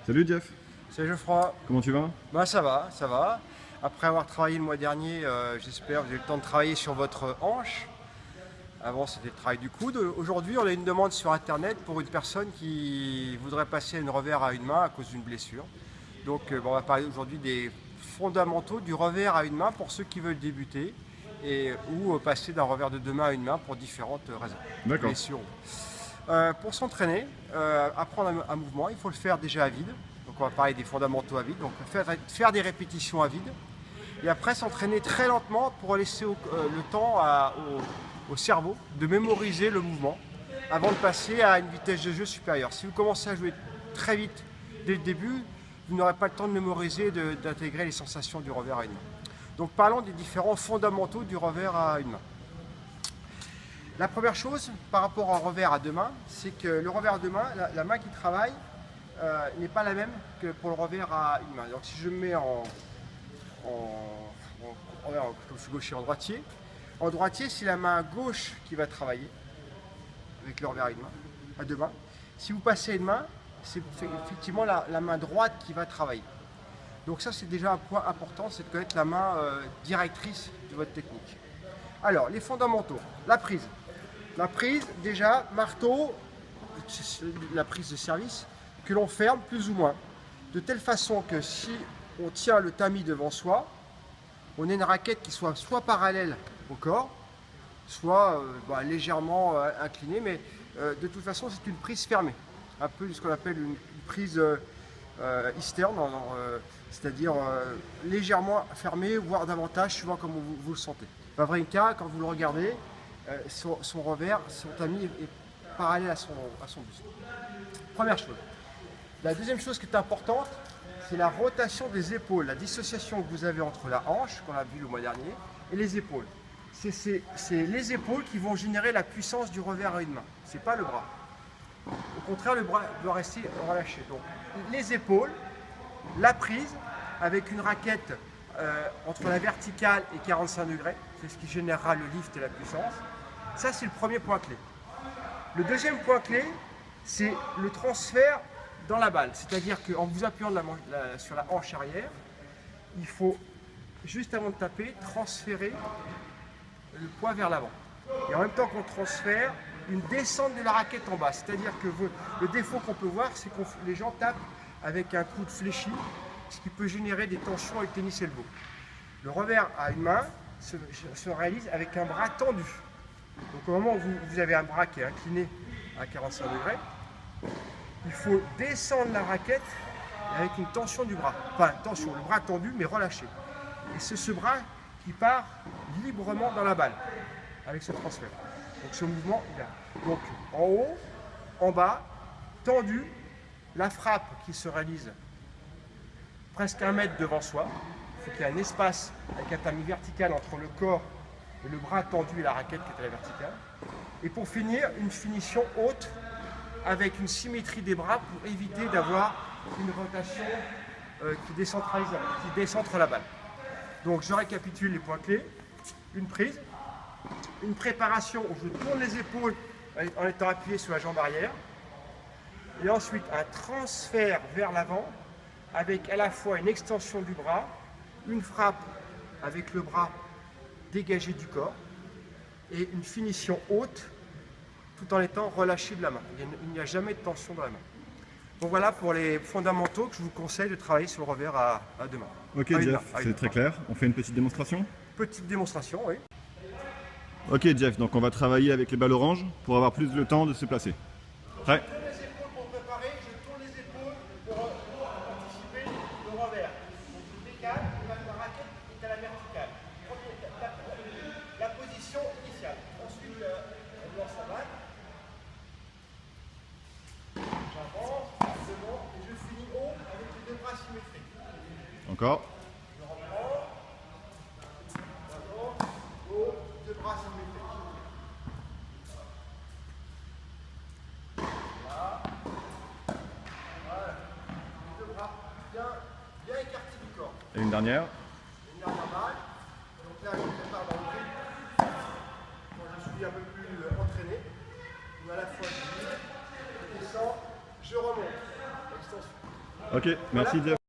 Salut Jeff, C'est Geoffroy. comment tu vas? Bah ça va, ça va. Après avoir travaillé le mois dernier, j'espère que vous avez le temps de travailler sur votre hanche. Avant c'était le travail du coude. Aujourd'hui on a une demande sur internet pour une personne qui voudrait passer un revers à une main à cause d'une blessure. Donc on va parler aujourd'hui des fondamentaux du revers à une main pour ceux qui veulent débuter ou passer d'un revers de deux mains à une main pour différentes raisons. D'accord. Blessures. Pour s'entraîner, apprendre un mouvement, il faut le faire déjà à vide. Donc on va parler des fondamentaux à vide. Donc faire des répétitions à vide. Et après s'entraîner très lentement pour laisser le temps au cerveau de mémoriser le mouvement avant de passer à une vitesse de jeu supérieure. Si vous commencez à jouer très vite dès le début, vous n'aurez pas le temps de mémoriser, d'intégrer les sensations du revers à une main. Donc parlons des différents fondamentaux du revers à une main. La première chose par rapport au revers à deux mains, c'est que le revers à deux mains, la main qui travaille n'est pas la même que pour le revers à une main. Donc si je me mets comme je suis gaucher en droitier c'est la main gauche qui va travailler avec le revers à une main, à deux mains. Si vous passez à une main, c'est effectivement la main droite qui va travailler. Donc ça c'est déjà un point important, c'est de connaître la main directrice de votre technique. Alors les fondamentaux, la prise. La prise, déjà, marteau, la prise de service, que l'on ferme plus ou moins, de telle façon que si on tient le tamis devant soi, on a une raquette qui soit parallèle au corps, soit légèrement inclinée, mais de toute façon c'est une prise fermée, un peu ce qu'on appelle une prise eastern, c'est-à-dire légèrement fermée, voire davantage, suivant comme vous le sentez. Wawrinka, quand vous le regardez, son revers, son tamis est parallèle à son buste. Première chose. La deuxième chose qui est importante, c'est la rotation des épaules, la dissociation que vous avez entre la hanche, qu'on a vu le mois dernier, et les épaules. C'est les épaules qui vont générer la puissance du revers à une main, ce n'est pas le bras. Au contraire, le bras doit rester relâché. Donc, les épaules, la prise, avec une raquette entre la verticale et 45 degrés, c'est ce qui générera le lift et la puissance. Ça, c'est le premier point clé. Le deuxième point clé, c'est le transfert dans la balle. C'est-à-dire qu'en vous appuyant sur la hanche arrière, il faut, juste avant de taper, transférer le poids vers l'avant. Et en même temps qu'on transfère, une descente de la raquette en bas. C'est-à-dire que le défaut qu'on peut voir, c'est que les gens tapent avec un coude fléchi, ce qui peut générer des tensions avec le tennis elbow. Le revers à une main se réalise avec un bras tendu. Donc au moment où vous avez un bras qui est incliné à 45 degrés, il faut descendre la raquette avec une tension du bras. Enfin, tension, le bras tendu mais relâché. Et c'est ce bras qui part librement dans la balle avec ce transfert. Donc ce mouvement, il a. Donc en haut, en bas, tendu, la frappe qui se réalise presque 1 mètre devant soi. Il faut qu'il y ait un espace avec un tamis vertical entre le corps et le bras tendu et la raquette qui est à la verticale. Et pour finir, une finition haute avec une symétrie des bras pour éviter d'avoir une rotation qui décentre la balle. Donc je récapitule les points clés. Une prise, une préparation où je tourne les épaules en étant appuyé sur la jambe arrière. Et ensuite un transfert vers l'avant avec à la fois une extension du bras, une frappe avec le bras dégagé du corps et une finition haute tout en étant relâché de la main. Il n'y a jamais de tension dans la main. Donc voilà pour les fondamentaux que je vous conseille de travailler sur le revers à deux mains. Ok Jeff, c'est très clair. On fait une petite démonstration? Petite démonstration, oui. Ok Jeff, donc on va travailler avec les balles oranges pour avoir plus le temps de se placer. Prêt? Je tourne les épaules pour préparer, je tourne les épaules pour anticiper le revers. Donc je décale, la raquette est à la verticale. La position initiale. Ensuite, on lance la balle. J'avance, devant, et je finis haut avec les deux bras symétriques. Encore. Je reprends. J'avance, haut, deux bras symétriques. Là. Voilà. Les deux bras bien écartés du corps. Et une dernière. Une dernière balle. Donc là, je prépare dans le rythme. Quand je suis un peu plus entraîné, où à la fois je descends, je remonte. Extension. Ok, merci Jeff.